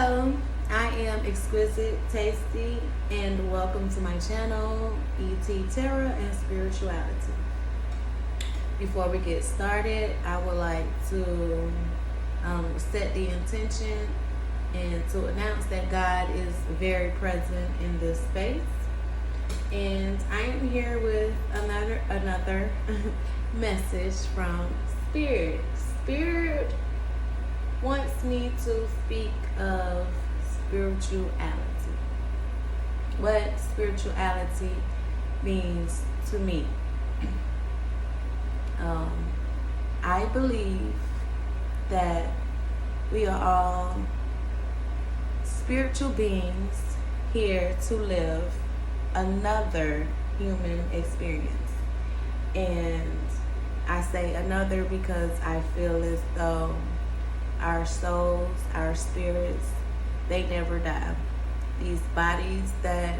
Hello, I am Exquisite Tasty, and welcome to my channel, E.T. Terror and Spirituality. Before we get started, I would like to set the intention and to announce that God is very present in this space. And I am here with another message from Spirit. Spirit wants me to speak of spirituality. What spirituality means to me. I believe that we are all spiritual beings here to live another human experience. And I say another because I feel as though our souls, our spirits, they never die. These bodies that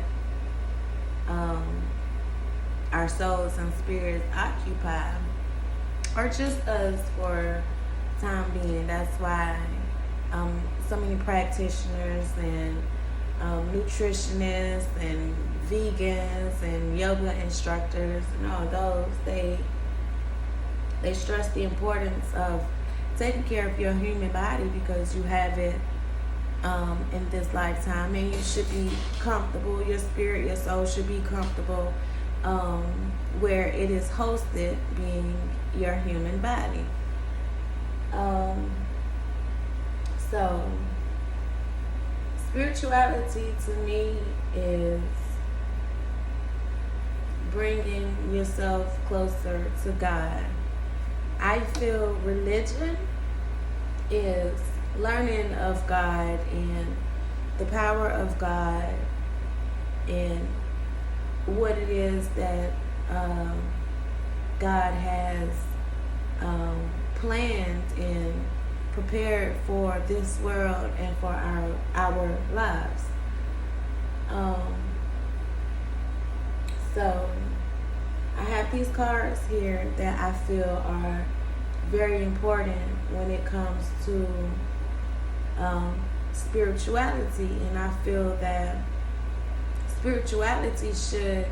our souls and spirits occupy are just us for time being. That's why so many practitioners and nutritionists and vegans and yoga instructors and all those, they stress the importance of taking care of your human body because you have it in this lifetime, and you should be comfortable. Your spirit, your soul should be comfortable where it is hosted, being your human body. So spirituality to me is bringing yourself closer to God. I feel religion is learning of God and the power of God and what it is that God has planned and prepared for this world and for our lives. So I have these cards here that I feel are very important when it comes to spirituality, and I feel that spirituality should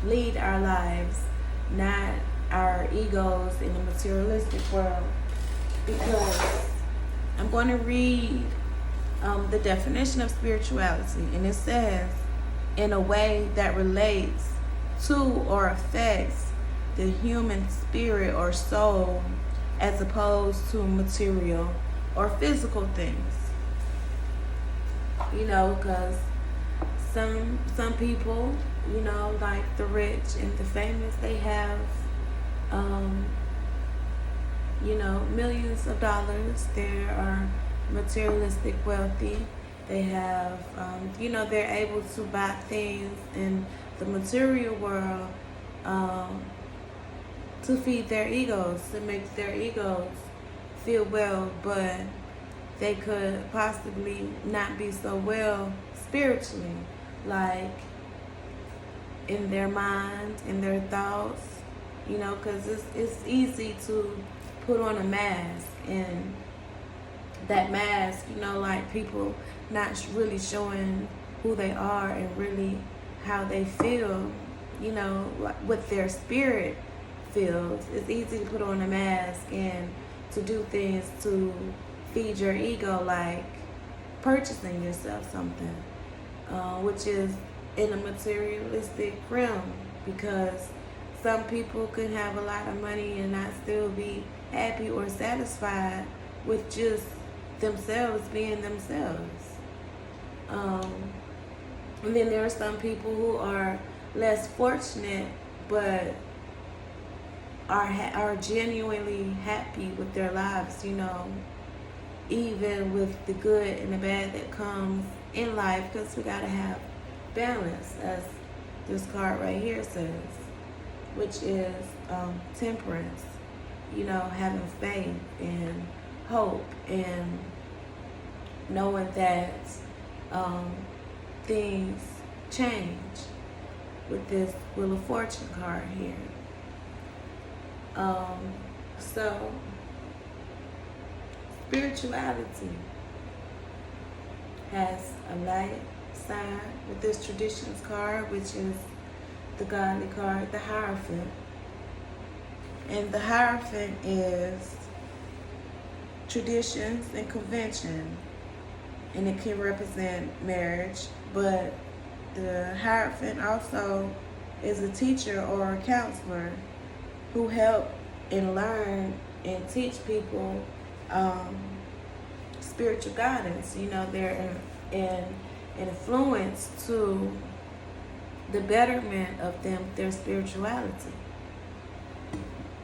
lead our lives, not our egos in the materialistic world. Because I'm going to read the definition of spirituality, and it says, in a way that relates to or affects the human spirit or soul as opposed to material or physical things. You know, because some people, you know, like the rich and the famous, they have millions of dollars. They are materialistic wealthy. They have they're able to buy things in the material world to feed their egos, to make their egos feel well, but they could possibly not be so well spiritually, like in their mind, in their thoughts, because it's easy to put on a mask, and that mask, like people not really showing who they are and really how they feel, what their spirit feels. It's easy to put on a mask and to do things to feed your ego, like purchasing yourself something, which is in a materialistic realm, because some people could have a lot of money and not still be happy or satisfied with just themselves being themselves. And then there are some people who are less fortunate but are genuinely happy with their lives, even with the good and the bad that comes in life, because we gotta have balance, as this card right here says, which is temperance, having faith and hope and knowing that things change with this Wheel of Fortune card here. So spirituality has a light side with this traditions card, which is the godly card, the Hierophant. And the Hierophant is traditions and convention, and it can represent marriage, but the Hierophant also is a teacher or a counselor who help and learn and teach people spiritual guidance. You know, they're an influence to the betterment of their spirituality.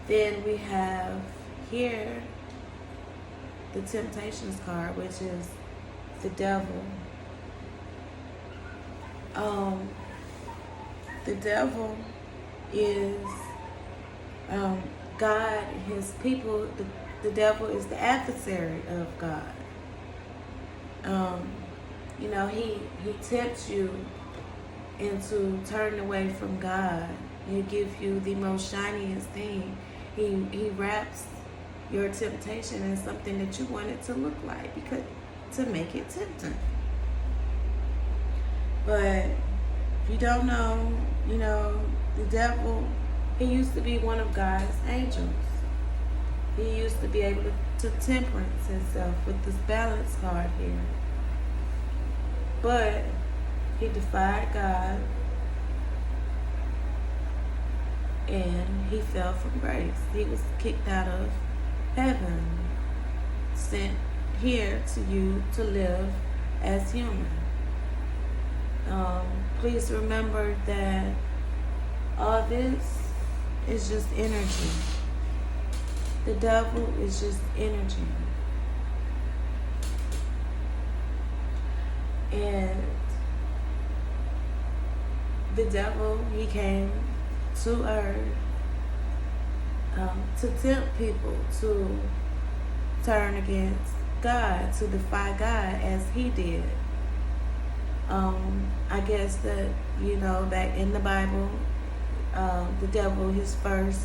Then we have here the Temptations card, which is the devil. The devil is God, his people. The devil is the adversary of God. You know, he tempts you into turning away from God. He gives you the most shiniest thing. He wraps your temptation in something that you want it to look like, because to make it tempting. But if you don't know, you know, the devil, he used to be one of God's angels. He used to be able to temperance himself with this balance card here. But he defied God, and he fell from grace. He was kicked out of heaven, sent here to you to live as human. Please remember that all this is just energy. The devil is just energy. And the devil, he came to earth to tempt people to turn against God, to defy God as he did. I guess that, you know, back in the Bible, the devil, his first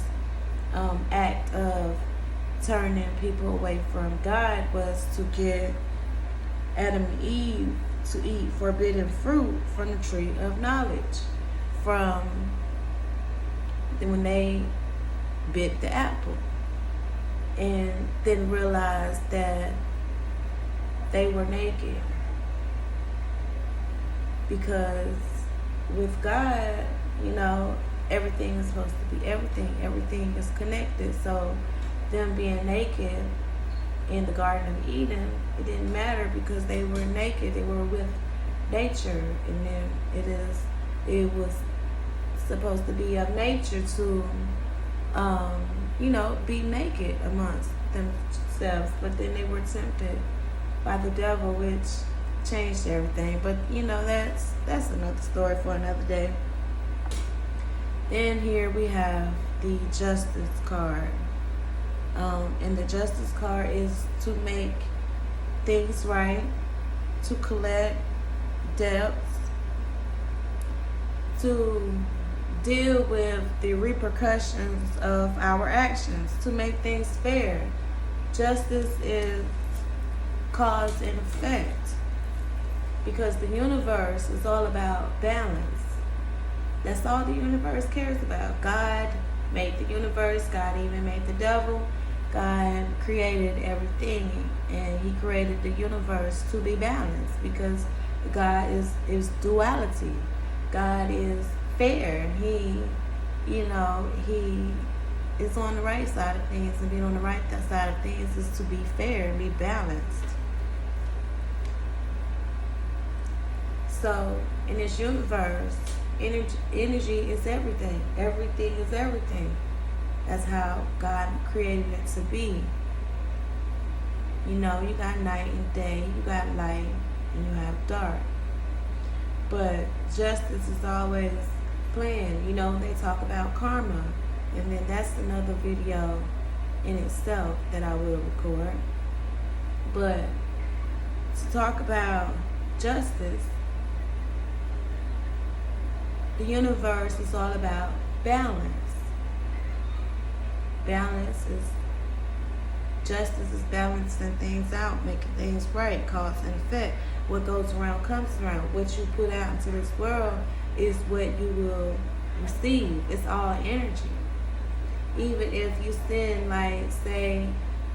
act of turning people away from God was to get Adam and Eve to eat forbidden fruit from the tree of knowledge, from when they bit the apple and then realized that they were naked. Because with God, you know, everything is supposed to be everything is connected. So them being naked in the Garden of Eden, it didn't matter because they were naked. They were with nature, and then it was supposed to be of nature to you know, be naked amongst themselves. But then they were tempted by the devil, which changed everything. But you know, that's another story for another day. Then here we have the Justice card. And the Justice card is to make things right, to collect debts, to deal with the repercussions of our actions, to make things fair. Justice is cause and effect, because the universe is all about balance. That's all the universe cares about. God made the universe. God even made the devil. God created everything, and he created the universe to be balanced, because God is duality. God is fair, and he is on the right side of things, and being on the right side of things is to be fair and be balanced. So in this universe, energy is everything. Everything is everything. That's how God created it to be. You know, you got night and day, you got light, and you have dark. But justice is always planned. You know, they talk about karma, and then that's another video in itself that I will record. But to talk about justice, the universe is all about balance. Balance is Justice is balancing things out, making things right, cause and effect. What goes around comes around. What you put out into this world is what you will receive. It's all energy. Even if you send, like, say,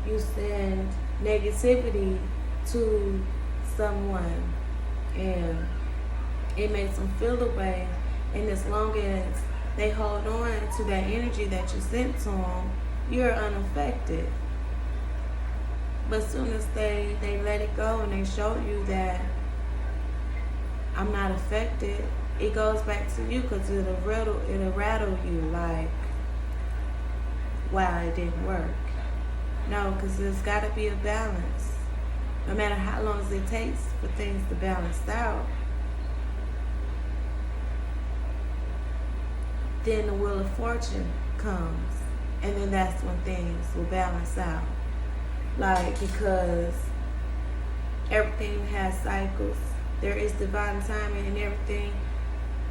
you send negativity to someone and it makes them feel a way, and as long as they hold on to that energy that you sent to them, you're unaffected. But as soon as they let it go and they show you that I'm not affected, it goes back to you, because it'll rattle you like, wow, it didn't work. No, because there's got to be a balance. No matter how long it takes for things to balance out, then the wheel of fortune comes, and then that's when things will balance out. Like, because everything has cycles. There is divine timing, and everything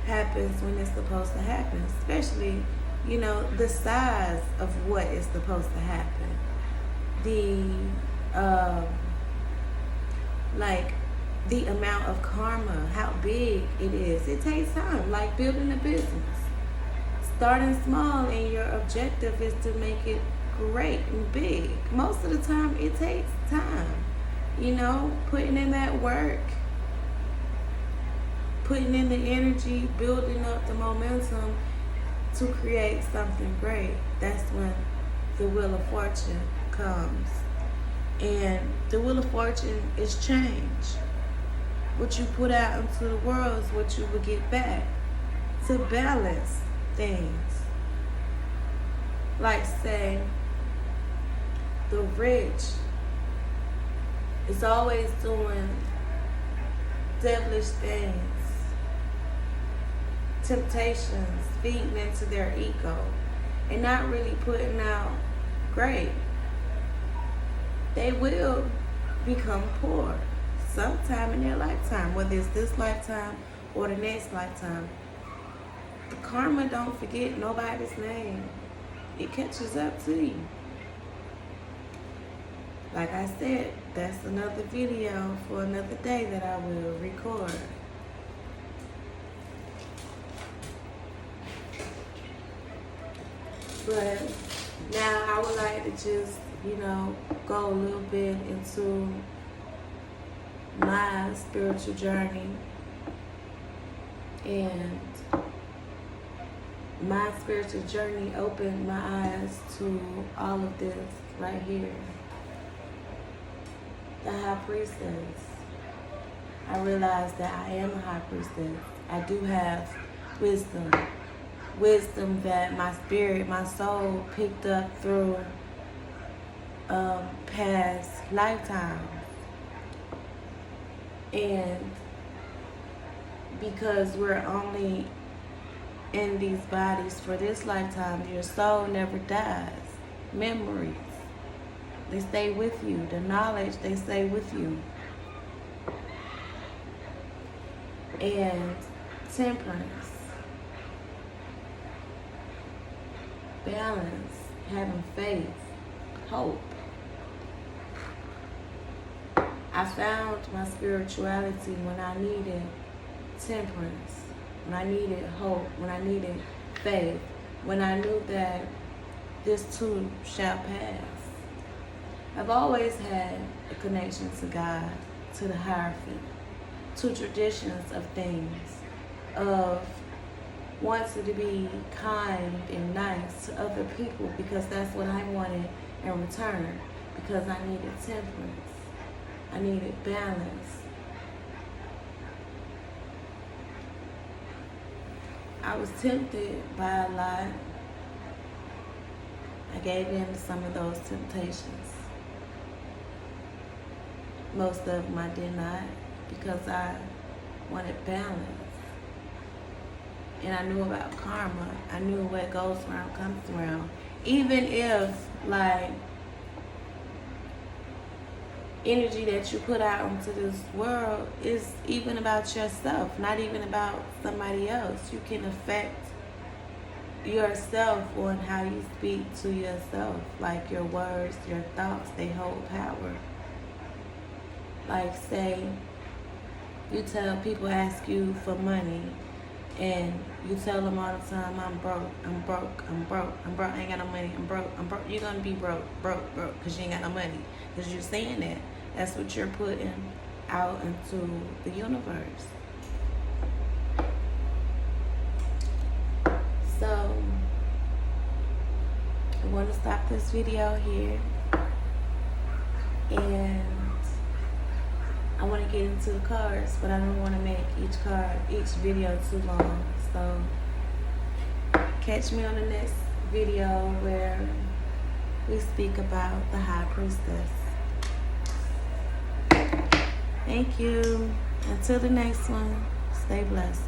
happens when it's supposed to happen. Especially, you know, the size of what is supposed to happen. The amount of karma, how big it is. It takes time, like building a business. Starting small, and your objective is to make it great and big. Most of the time, it takes time. You know, putting in that work, putting in the energy, building up the momentum to create something great. That's when the wheel of fortune comes. And the wheel of fortune is change. What you put out into the world is what you will get back, to balance things. Like, say, the rich is always doing devilish things, temptations, feeding into their ego, and not really putting out great. They will become poor sometime in their lifetime, whether it's this lifetime or the next lifetime. The karma don't forget nobody's name. It catches up to you. Like I said, that's another video for another day that I will record. But now I would like to just, go a little bit into my spiritual journey. And my spiritual journey opened my eyes to all of this right here. The High Priestess. I realized that I am a High Priestess. I do have wisdom. Wisdom that my spirit, my soul picked up through past lifetimes. And because we're only in these bodies for this lifetime, your soul never dies. Memories, they stay with you. The knowledge, they stay with you. And temperance, balance, having faith, hope. I found my spirituality when I needed temperance, when I needed hope, when I needed faith, when I knew that this too shall pass. I've always had a connection to God, to the Hierophant, to traditions of things, of wanting to be kind and nice to other people, because that's what I wanted in return, because I needed temperance. I needed balance. I was tempted by a lot. I gave in to some of those temptations. Most of them I did not, because I wanted balance. And I knew about karma. I knew what goes around comes around. Even if, energy that you put out into this world is even about yourself, not even about somebody else. You can affect yourself on how you speak to yourself. Like your words, your thoughts, they hold power. Like say you tell people ask you for money and you tell them all the time, I'm broke, I'm broke, I'm broke, I'm broke, I ain't got no money, I'm broke, I'm broke. You're going to be broke, because you ain't got no money. Because you're saying that. That's what you're putting out into the universe. So, I want to stop this video here. And I want to get into the cards, but I don't want to make each video too long. So catch me on the next video where we speak about the High Priestess. Thank you. Until the next one, stay blessed.